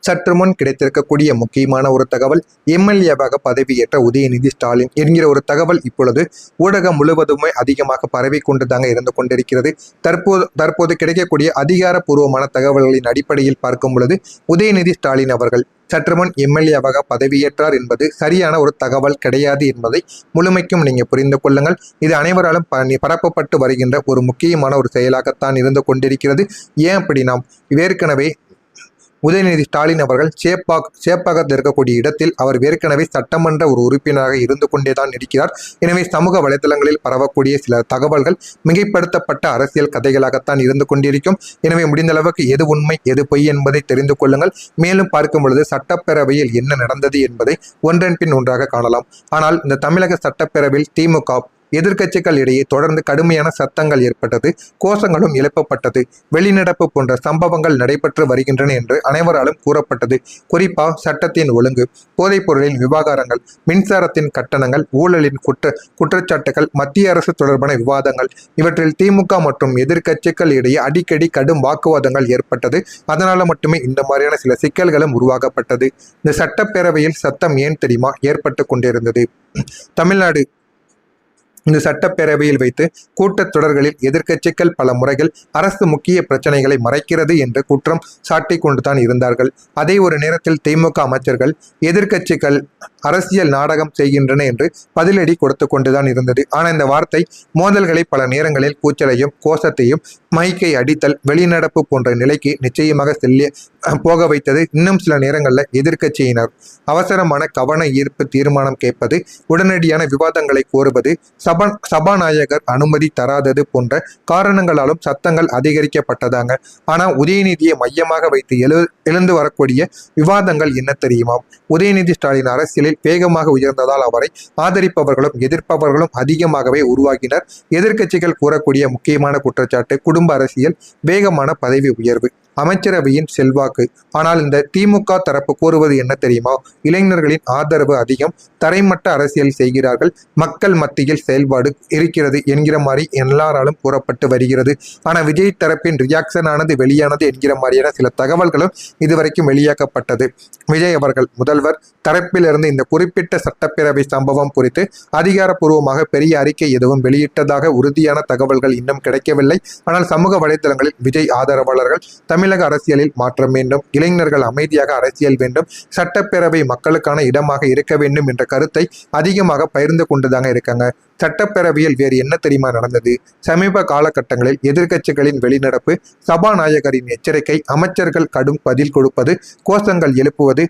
சற்று முன் கிடைத்திருக்கக்கூடிய முக்கியமான ஒரு தகவல், எம்எல்ஏவாக பதவியேற்ற உதயநிதி ஸ்டாலின் என்கிற ஒரு தகவல் இப்பொழுது ஊடகம் முழுவதுமே அதிகமாக பரவி கொண்டுதாங்க இருந்து கொண்டிருக்கிறது. தற்போது கிடைக்கக்கூடிய அதிகாரப்பூர்வமான தகவல்களின் அடிப்படையில் பார்க்கும் பொழுது உதயநிதி ஸ்டாலின் அவர்கள் சற்று முன் எம்எல்ஏவாக பதவியேற்றார் என்பது சரியான ஒரு தகவல் கிடையாது என்பதை முழுமைக்கும் நீங்க புரிந்து கொள்ளுங்கள். இது அனைவராலும் பரப்பப்பட்டு வருகின்ற ஒரு முக்கியமான ஒரு செயலாகத்தான் இருந்து கொண்டிருக்கிறது. ஏன் அப்படி நாம் ஏற்கனவே உதயநிதி ஸ்டாலின் அவர்கள் சேப்பாக்கத்தில் இருக்கக்கூடிய இடத்தில் அவர் ஏற்கனவே சட்டமன்ற ஒரு உறுப்பினராக இருந்து கொண்டேதான் இருக்கிறார். எனவே சமூக வலைதளங்களில் பரவக்கூடிய சில தகவல்கள் மிகைப்படுத்தப்பட்ட அரசியல் கதைகளாகத்தான் இருந்து கொண்டிருக்கும். எனவே முடிந்த அளவுக்கு எது உண்மை எது பொய் என்பதை தெரிந்து கொள்ளுங்கள். மேலும் பார்க்கும் பொழுது சட்டப்பேரவையில் என்ன நடந்தது என்பதை ஒன்றன் பின் ஒன்றாக காணலாம். ஆனால் இந்த தமிழக சட்டப்பேரவையில் திமுக எதிர்க்கட்சிகள் இடையே தொடர்ந்து கடுமையான சத்தங்கள் ஏற்பட்டது, கோஷங்களும் எழுப்பப்பட்டது, வெளிநடப்பு போன்ற சம்பவங்கள் நடைபெற்று வருகின்றன என்று அனைவராலும் கூறப்பட்டது. குறிப்பாக சட்டத்தின் ஒழுங்கு, போதைப் பொருளின் விவகாரங்கள், மின்சாரத்தின் கட்டணங்கள், ஊழலின் குற்றச்சாட்டுகள், மத்திய அரசு தொடர்பான விவாதங்கள், இவற்றில் திமுக மற்றும் எதிர்க்கட்சிகள் இடையே அடிக்கடி கடும் வாக்குவாதங்கள் ஏற்பட்டது. அதனால மட்டுமே இந்த மாதிரியான சில சிக்கல்களும் உருவாக்கப்பட்டது. இந்த சட்டப்பேரவையில் சத்தம் ஏன் தெரியுமா ஏற்பட்டு கொண்டிருந்தது? தமிழ்நாடு இந்த சட்டப்பேரவையில் வைத்து கூட்டத்தொடர்களில் எதிர்க்கட்சிகள் பல முறைகள் அரசு முக்கிய பிரச்சனைகளை மறைக்கிறது என்று குற்றம் சாட்டி கொண்டுதான் இருந்தார்கள். அதே ஒரு நேரத்தில் திமுக அமைச்சர்கள் எதிர்க்கட்சிகள் அரசியல் நாடகம் செய்கின்றன என்று பதிலடி கொடுத்து கொண்டுதான் இருந்தது. ஆனால் இந்த வார்த்தை மோதல்களை பல நேரங்களில் கூச்சலையும் கோஷத்தையும் மைக்கை அடித்தல் வெளிநடப்பு போன்ற நிலைக்கு நிச்சயமாக போக வைத்தது. இன்னும் சில நேரங்களில் எதிர்க்கட்சியினர் அவசரமான கவன ஈர்ப்பு தீர்மானம் கேட்பது, உடனடியான விவாதங்களை கோருவது, சபாநாயகர் அனுமதி தராதது போன்ற காரணங்களாலும் சத்தங்கள் அதிகரிக்கப்பட்டதாங்க. ஆனா உதயநிதியை மையமாக வைத்து எழுந்து வரக்கூடிய விவாதங்கள் என்ன தெரியுமா? உதயநிதி ஸ்டாலின் அரசியலில் வேகமாக உயர்ந்ததால் அவரை ஆதரிப்பவர்களும் எதிர்ப்பவர்களும் அதிகமாகவே உருவாகினர். எதிர்க்கட்சிகள் கூறக்கூடிய முக்கியமான குற்றச்சாட்டு குடும்ப அரசியல், வேகமான பதவி உயர்வு, அமைச்சரவையின் செல்வாக்கு. ஆனால் இந்த திமுக தரப்பு கூறுவது என்ன தெரியுமா? இளைஞர்களின் ஆதரவு அதிகம், தரைமட்ட அரசியல் செய்கிறார்கள், மக்கள் மத்தியில் செயல்பாடு இருக்கிறது என்கிற மாதிரி எல்லாராலும் கூறப்பட்டு வருகிறது. ஆனால் விஜய் தரப்பின் ரியாக்ஷன் ஆனது வெளியானது என்கிற மாதிரியான சில தகவல்களும் இதுவரைக்கும் வெளியாக்கப்பட்டது. விஜய் அவர்கள் முதல்வர் தரப்பிலிருந்து இந்த குறிப்பிட்ட சட்டப்பேரவை சம்பவம் குறித்து அதிகாரப்பூர்வமாக பெரிய அறிக்கை எதுவும் வெளியிட்டதாக உறுதியான தகவல்கள் இன்னும் கிடைக்கவில்லை. ஆனால் சமூக வலைதளங்களில் விஜய் ஆதரவாளர்கள் தமிழக அரசியலில் மாற்றம் வேண்டும், இளைஞர்கள் அமைதியாக அரசியல் வேண்டும், சட்டப்பேரவை மக்களுக்கான இடமாக இருக்க வேண்டும் என்ற கருத்தை அதிகமாக பகிர்ந்து கொண்டுதாங்க இருக்காங்க. சட்டப்பேரவையில் வேறு என்ன தெரியுமா நடந்தது? சமீப காலகட்டங்களில் எதிர்க்கட்சிகளின் வெளிநடப்பு, சபாநாயகரின் எச்சரிக்கை, அமைச்சர்கள் கடும் பதில் கொடுப்பது, கோஷங்கள் எழுப்புவது,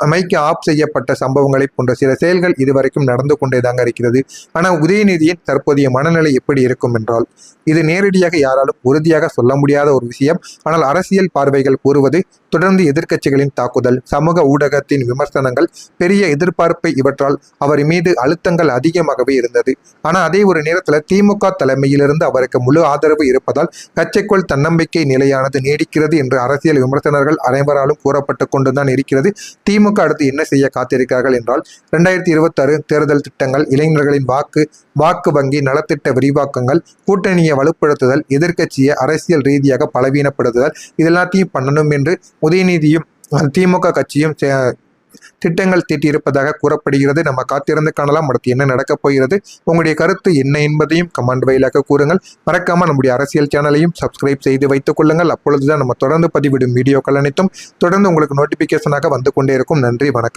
மைக்கு ஆஃப் செய்யப்பட்ட சம்பவங்களை போன்ற சில செயல்கள் இதுவரைக்கும் நடந்து கொண்டேதாங்க இருக்கிறது. ஆனால் உதயநிதியின் தற்போதைய மனநிலை எப்படி இருக்கும் என்றால், இது நேரடியாக யாராலும் உறுதியாக சொல்ல முடியாத ஒரு விஷயம். ஆனால் அரசியல் பார்வைகள் கூறுவது தொடர்ந்து எதிர்க்கட்சிகளின் தாக்குதல், சமூக ஊடகத்தின் விமர்சனங்கள், பெரிய எதிர்பார்ப்பு, இவற்றால் அவர் மீது அழுத்தங்கள் அதிகமாகவே இருந்தது. ஆனால் அதே ஒரு நேரத்தில் திமுக தலைமையிலிருந்து அவருக்கு முழு ஆதரவு இருப்பதால் கட்சிக்குள் தன்னம்பிக்கை நிலையானது நீடிக்கிறது என்று அரசியல் விமர்சனர்கள் அனைவராலும் கூறப்பட்டு கொண்டுதான் இருக்கிறது. திமுக அடுத்து என்ன செய்ய காத்திருக்கிறார்கள் என்றால், 2026 தேர்தல் திட்டங்கள், இளைஞர்களின் வாக்கு வங்கி, நலத்திட்ட விரிவாக்கங்கள், கூட்டணியை வலுப்படுத்துதல், எதிர்க்கட்சியை அரசியல் ரீதியாக பலவீனப்படுத்துதல், இதெல்லாத்தையும் பண்ணணும் என்று உதயநிதியும் திமுக கட்சியும் திட்டங்கள் தீட்டியிருப்பதாக கூறப்படுகிறது. நம்ம காத்திருந்து காணலாம் அடுத்து என்ன நடக்கப் போகிறது. உங்களுடைய கருத்து என்ன என்பதையும் கமெண்ட் வாயிலாக கூறுங்கள். மறக்காம நம்முடைய அரசியல் சேனலையும் சப்ஸ்கிரைப் செய்து வைத்துக் கொள்ளுங்கள். அப்பொழுதுதான் நம்ம தொடர்ந்து பதிவிடும் வீடியோக்கள் அனைத்தும் தொடர்ந்து உங்களுக்கு நோட்டிபிகேஷனாக வந்து கொண்டே இருக்கும். நன்றி, வணக்கம்.